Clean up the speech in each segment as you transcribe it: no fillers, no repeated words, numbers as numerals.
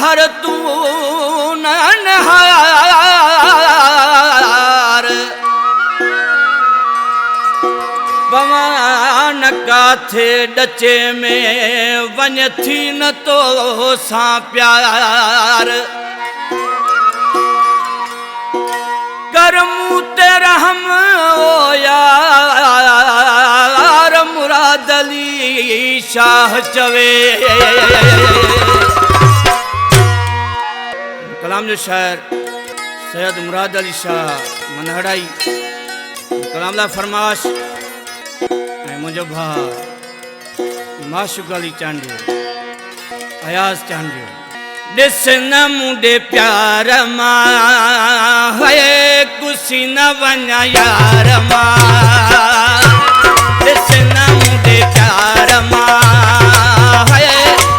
हर तू नहार पवन काथे डचे में वञ थी न तो सां प्यार कर मूं ते रहम ओ यार मुराद अली शाह चवे। कलाम जो शायर सैयद मुराद अली शाह मनहड़ाई कलाम ला फरमाश मुझो भा माशुक अली चांडियो अयाज चांडियो दिस न मुंडे प्यार मां है कुसी न वञा यार मां दिस न मुंडे प्यार मां है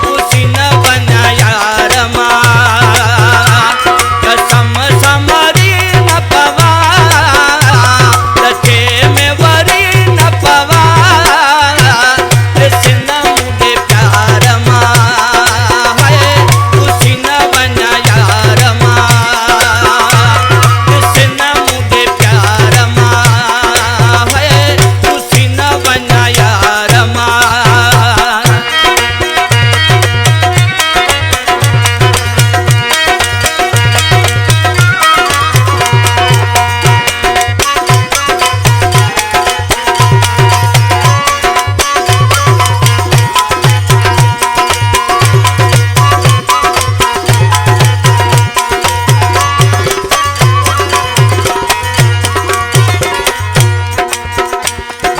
कुसी न वञा यार मां कसम समरी न पवा लचे में वरी न पवा दिस न मुंडे प्यार मां है कुसी न वञा यार मां दिस न मुंडे प्यार मां है कुसी न वञा यार मां।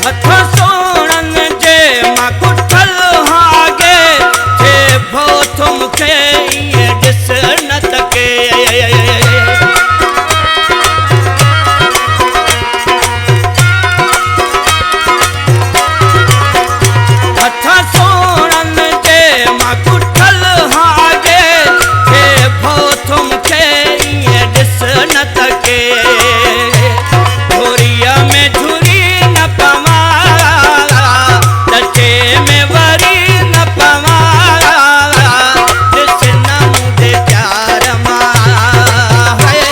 हथ सोणन जे मां कुठल हागे थे भोथ मुखे इए ॾिस न तके हथ सोणन जे मां कुठल हागे थे भोथ मुखे इए ॾिस न तके झोरीअ में झुरी न पवा लचे में वरी न पवा दिस न मुंडे प्यार मां है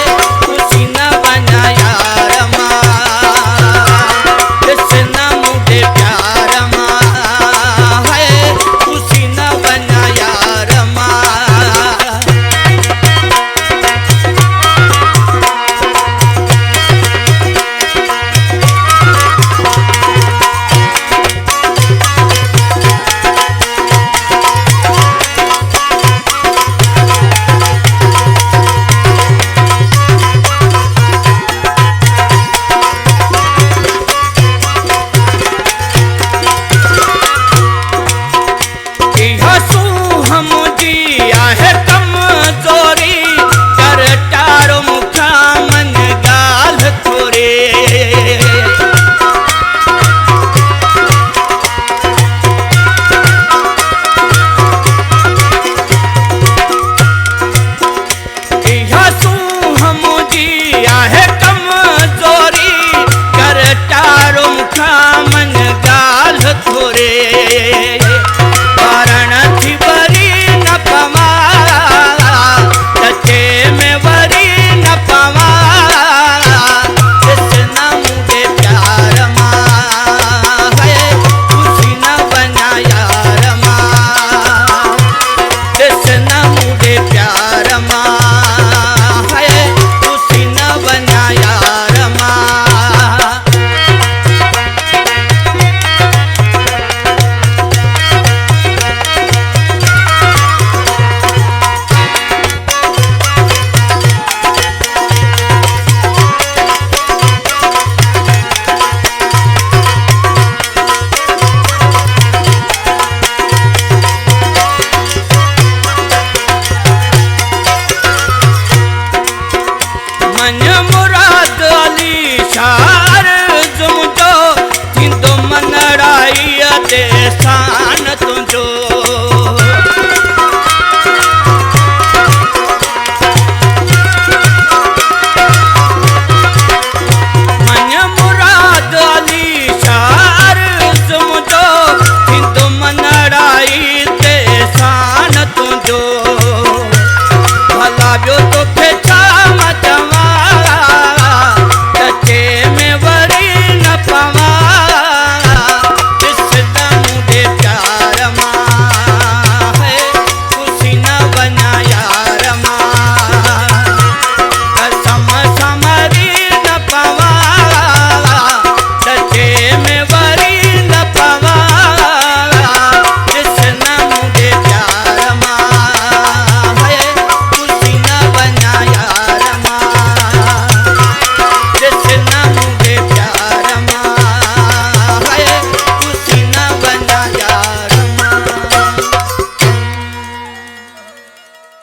कुसी न वञा यार मां दिस न मुंडे प्यार मां है कुसी न वञा यार मां। हसू मुंहिंजी आहे कमज़ोरी कर टारो मूंखां मन ॻाल्हि थोरी हसू मुंहिंजी आहे कमज़ोरी कर टारो मूंखां मन ॻाल्हि थोरी कारण थी वरी न पवा लचे में वरी न पवा दिस न मुंडे प्यार मां है कुसी न वञा यार मां दिस न मुंडे प्यार मां है कुसी न वञा यार मां। मन मुराद अली शार जुमजो थींदो मनड़ाई ते सां